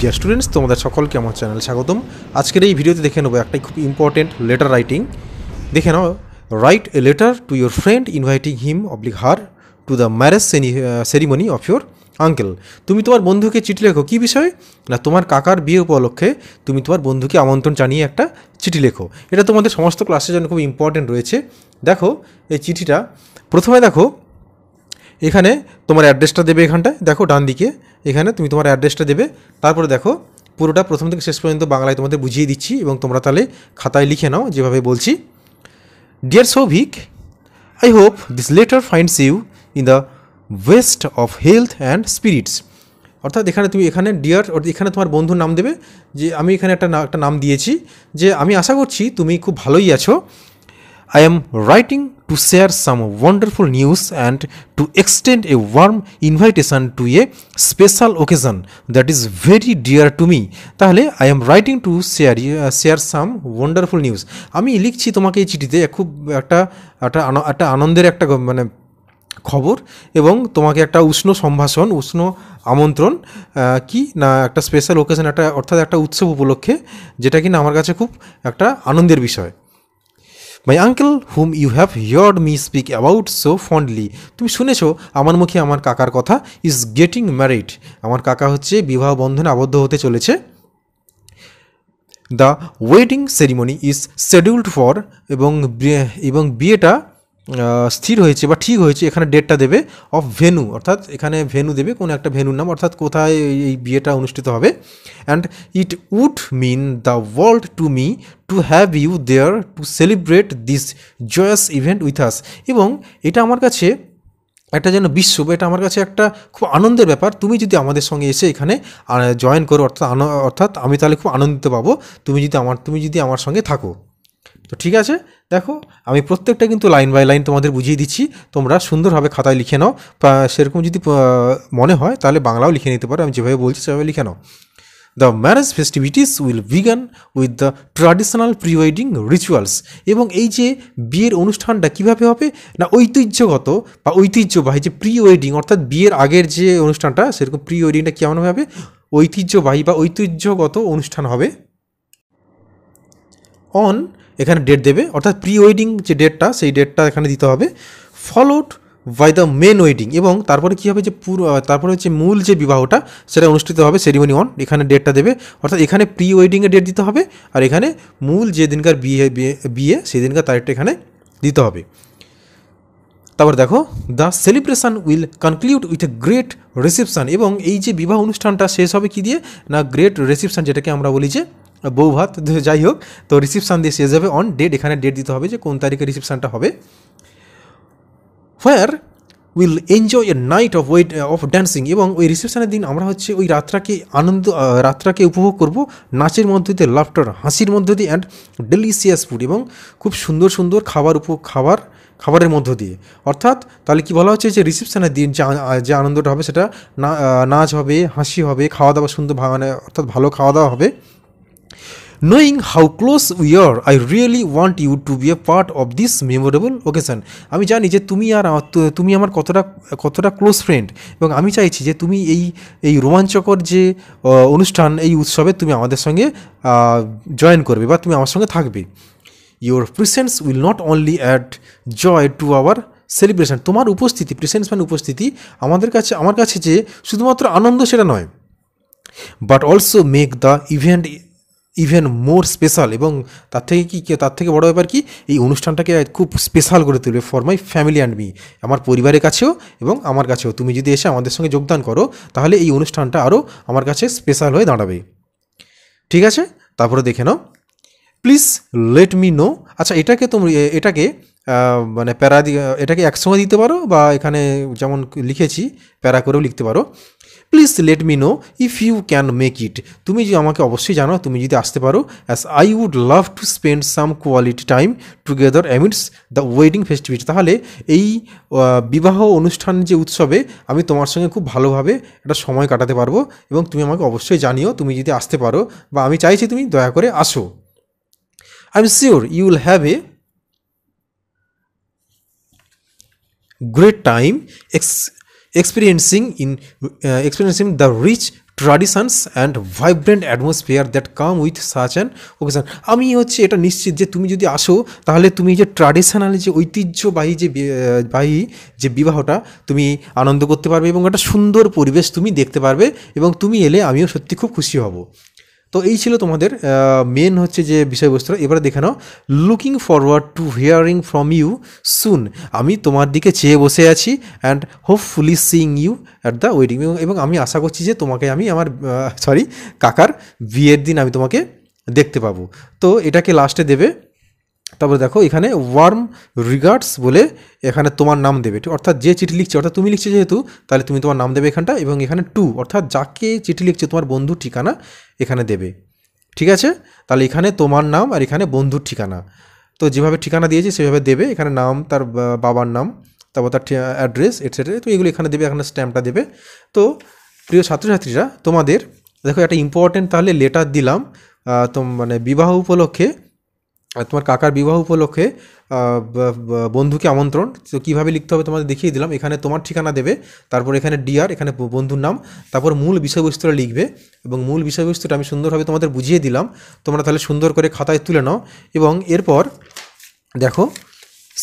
Dear students, তোমাদের সকলকে আমার চ্যানেল স্বাগতম। আজকের এই ভিডিওতে দেখে নেবো একটা খুব ইম্পর্টেন্ট লেটার রাইটিং। দেখে নাও, write a letter to your friend inviting him oblique her to the marriage ceremony of your uncle. তুমি তোমার বন্ধুকে চিঠি লেখো কী বিষয়ে? না, তোমার কাকার বিয়ে উপলক্ষে তুমি তোমার বন্ধুকে আমন্ত্রণ জানিয়ে একটা চিঠি লেখো। এটা তোমাদের সমস্ত ক্লাসের জন্য খুব ইম্পর্টেন্ট রয়েছে। দেখো এই চিঠিটা, প্রথমে দেখো এখানে তোমার অ্যাড্রেসটা দেবে, এখানটায় দেখো ডান দিকে এখানে তুমি তোমার অ্যাড্রেসটা দেবে। তারপরে দেখো পুরোটা প্রথম থেকে শেষ পর্যন্ত বাংলায় তোমাদের বুঝিয়ে দিচ্ছি এবং তোমরা তাহলে খাতায় লিখে নাও যেভাবে বলছি। Dear Souvik, I hope this letter finds you in the best of health and spirits. অর্থাৎ এখানে তুমি এখানে ডিয়ার, এখানে তোমার বন্ধুর নাম দেবে, যে আমি এখানে একটা নাম দিয়েছি, যে আমি আশা করছি তুমি খুব ভালোই আছো। I am writing to share some wonderful news and to extend a warm invitation to a special occasion that is very dear to me. তাহলে I am writing to share some wonderful news. আমি লিখছি তোমাকে এই চিঠিতে খুব একটা আনন্দের একটা মানে খবর, এবং তোমাকে একটা উষ্ণ সম্ভাষণ, উষ্ণ আমন্ত্রণ, কি না একটা স্পেশাল ওকেশন, অর্থাৎ একটা উৎসব উপলক্ষে, যেটা কিনা আমার কাছে খুব একটা আনন্দের বিষয়। My uncle whom you have heard me speak about so fondly. তুমি শুনেছো আমার মুখে আমার কাকার কথা। ইজ গেটিং ম্যারিড, আমার কাকা হচ্ছে বিবাহ বন্ধনে আবদ্ধ হতে চলেছে। The wedding ceremony is scheduled for, এবং বিয়েটা স্থির হয়েছে বা ঠিক হয়েছে, এখানে ডেটটা দেবে, অফ ভেনু, অর্থাৎ এখানে ভেনু দেবে, কোনো একটা ভেনুর নাম, অর্থাৎ কোথায় এই বিয়েটা অনুষ্ঠিত হবে। And it would mean the world to me to have you there to celebrate this joyous event with us. এবং এটা আমার কাছে একটা যেন বিশ্ব, এটা আমার কাছে একটা খুব আনন্দের ব্যাপার, তুমি যদি আমাদের সঙ্গে এসে এখানে জয়েন করো, অর্থাৎ আমি তাহলে খুব আনন্দিত পাবো তুমি যদি আমার সঙ্গে থাকো। তো ঠিক আছে, দেখো আমি প্রত্যেকটা কিন্তু লাইন বাই লাইন তোমাদের বুঝিয়ে দিচ্ছি, তোমরা সুন্দরভাবে খাতায় লিখে নাও। সেরকম যদি মনে হয় তাহলে বাংলাও লিখে নিতে পারো, আমি যেভাবে বলছি সেভাবে লিখে নাও। The marriage festivities will begin with the traditional pre wedding rituals. এবং এই যে বিয়ের অনুষ্ঠানটা কীভাবে হবে না, ঐতিহ্যগত বা ঐতিহ্যবাহী যে প্রি ওয়েডিং, অর্থাৎ বিয়ের আগের যে অনুষ্ঠানটা, সেরকম প্রি ওয়েডিংটা কেমনভাবে হবে, ঐতিহ্যবাহী বা ঐতিহ্যগত অনুষ্ঠান হবে। অন, এখানে ডেট দেবে, অর্থাৎ প্রি ওয়েডিং যে ডেটটা, সেই ডেটটা এখানে দিতে হবে। Followed by the main wedding, এবং তারপরে কী হবে, যে তারপরে হচ্ছে মূল যে বিবাহটা সেটা অনুষ্ঠিত হবে, সেরিমনি অন, এখানে ডেটটা দেবে, অর্থাৎ এখানে প্রি ওয়েডিংয়ের ডেট দিতে হবে, আর এখানে মূল যে দিনকার বিয়ে সেই দিনকার তারিখটা এখানে দিতে হবে। তারপর দেখো, the celebration will conclude with a great reception, এবং এই যে বিবাহ অনুষ্ঠানটা শেষ হবে কী দিয়ে না, গ্রেট রিসেপশন, যেটাকে আমরা বলি যে বউ ভাত, যাই হোক, তো রিসেপশান দিয়ে শেষ হবে। অন ডেট, এখানে ডেট দিতে হবে যে কোন তারিখে রিসেপশানটা হবে। Where will enjoy a night of dancing, এবং ওই রিসেপশানের দিন আমরা হচ্ছে ওই রাতটাকে উপভোগ করব নাচের মধ্য দিয়ে, লাফটার, হাসির মধ্য দিয়ে, অ্যান্ড ডেলিশিয়াস ফুড, এবং খুব সুন্দর সুন্দর খাবারের মধ্য দিয়ে। অর্থাৎ তাহলে কি বলা হচ্ছে, যে রিসেপশানের দিন যে আনন্দটা হবে সেটা নাচ হবে, হাসি হবে, খাওয়া দাওয়া সুন্দর, মানে অর্থাৎ ভালো খাওয়া দাওয়া হবে। Knowing how close we are, I really want you to be a part of this memorable occasion. আমি জানি যে তুমি আমার কতটা ক্লোজ ফ্রেন্ড, এবং আমি চাইছি যে তুমি এই রোমাঞ্চকর যে অনুষ্ঠান, এই উৎসবে তুমি আমাদের সঙ্গে জয়েন করবে বা তুমি আমার সঙ্গে থাকবে। Your presence will not only add joy to our celebration, তোমার উপস্থিতি, প্রেজেন্স মানে উপস্থিতি, আমার কাছে যে শুধুমাত্র আনন্দ সেটা নয়, but also make the even more special, এবং তার থেকে বড় ব্যাপার কি, এই অনুষ্ঠানটাকে খুব স্পেশাল করে তুলবে for my family and me, আমার পরিবারের কাছেও এবং আমার কাছেও। তুমি যদি এসে আমাদের সঙ্গে যোগদান করো তাহলে এই অনুষ্ঠানটা আরও আমার কাছে স্পেশাল হয়ে দাঁড়াবে। ঠিক আছে, তারপরে দেখে নাও, প্লিজ লেট মি নো। আচ্ছা, এটাকে মানে এটাকে একসঙ্গে দিতে পারো, বা এখানে যেমন লিখেছি প্যারা করেও লিখতে পারো। Please let me know if you can make it, তুমি যে আমাকে অবশ্যই জানো তুমি যদি আসতে পারো। As I would love to spend some quality time together amidst the wedding festivity. তাহলে এই বিবাহ অনুষ্ঠান যে উৎসবে আমি তোমার সঙ্গে খুব ভালোভাবে একটা সময় কাটাতে পারবো, এবং তুমি আমাকে অবশ্যই জানিও তুমি যদি আসতে পারো, বা আমি চাইছি তুমি দয়া করে আসো। I am sure you will have a great time experiencing the rich traditions and vibrant atmosphere that come with such an occasion. আমি হচ্ছে এটা নিশ্চিত যে তুমি যদি আসো তাহলে তুমি যে ট্র্যাডিশনাল যে ঐতিহ্যবাহী যে বিবাহটা তুমি আনন্দ করতে পারবে এবং একটা সুন্দর পরিবেশ তুমি দেখতে পারবে, এবং তুমি এলে আমিও সত্যি খুব খুশি হব। তো এই ছিল তোমাদের মেন হচ্ছে যে বিষয়বস্তুটা। এবারে দেখে নাও, looking forward to hearing from you soon. আমি তোমার দিকে চেয়ে বসে আছি, and hopefully seeing you at the wedding. এবং আমি আশা করছি যে তোমাকে আমি আমার কাকার বিয়ের দিন আমি তোমাকে দেখতে পাবো। তো এটাকে লাস্টে দেবে। তারপরে দেখো এখানে ওয়ার্ম রিগার্ডস বলে এখানে তোমার নাম দেবে, অর্থাৎ যে চিঠি লিখছে, অর্থাৎ তুমি লিখছে যেহেতু, তাহলে তুমি তোমার নাম দেবে এখানটা, এবং এখানে টু অর্থাৎ যাকে চিঠি লিখছে তোমার বন্ধুর ঠিকানা এখানে দেবে। ঠিক আছে, তাহলে এখানে তোমার নাম আর এখানে বন্ধুর ঠিকানা। তো যেভাবে ঠিকানা দিয়েছি সেভাবে দেবে, এখানে নাম, তার বাবার নাম, তারপর তার অ্যাড্রেস এটসেট্রা, তো এগুলো এখানে দেবে, এখানে স্ট্যাম্পটা দেবে। তো প্রিয় ছাত্রছাত্রীরা, তোমাদের দেখো একটা ইম্পর্টেন্ট তাহলে লেটার দিলাম মানে বিবাহ উপলক্ষে, তোমার কাকার বিবাহ উপলক্ষে বন্ধুকে আমন্ত্রণ। তো কীভাবে লিখতে হবে তোমাদের দেখিয়ে দিলাম। এখানে তোমার ঠিকানা দেবে, তারপর এখানে ডিআর, এখানে বন্ধুর নাম, তারপর মূল বিষয়বস্তুটা লিখবে, এবং মূল বিষয়বস্তুটা আমি সুন্দরভাবে তোমাদের বুঝিয়ে দিলাম। তোমরা তাহলে সুন্দর করে খাতায় তুলে নাও। এবং এরপর দেখো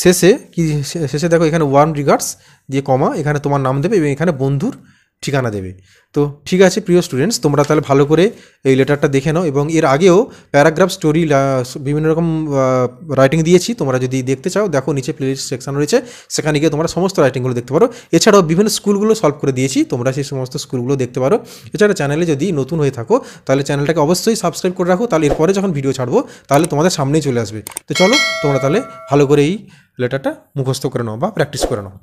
শেষে দেখো এখানে ওয়ার্ম রিগার্ডস দিয়ে কমা, এখানে তোমার নাম দেবে এবং এখানে বন্ধুর ঠিকানা দেবে। তো ঠিক আছে প্রিয় স্টুডেন্টস, তোমরা তাহলে ভালো করে এই লেটারটা দেখে নাও। এবং এর আগেও প্যারাগ্রাফ, স্টোরি, বিভিন্ন রকম রাইটিং দিয়েছি, তোমরা যদি দেখতে চাও দেখো নিচে প্লেলিস্ট সেকশন রয়েছে, সেখানে গিয়ে তোমরা সমস্ত রাইটিংগুলো দেখতে পারো। এছাড়াও বিভিন্ন স্কুলগুলো সলভ করে দিয়েছি, তোমরা সেই সমস্ত স্কুলগুলো দেখতে পারো। এছাড়া চ্যানেলে যদি নতুন হয়ে থাকো তাহলে চ্যানেলটাকে অবশ্যই সাবস্ক্রাইব করে রাখো, তাহলে এরপরে যখন ভিডিও ছাড়বো তাহলে তোমাদের সামনেই চলে আসবে। তো চলো তোমরা তাহলে ভালো করে এই লেটারটা মুখস্থ করে নাও বা প্র্যাকটিস করে নাও।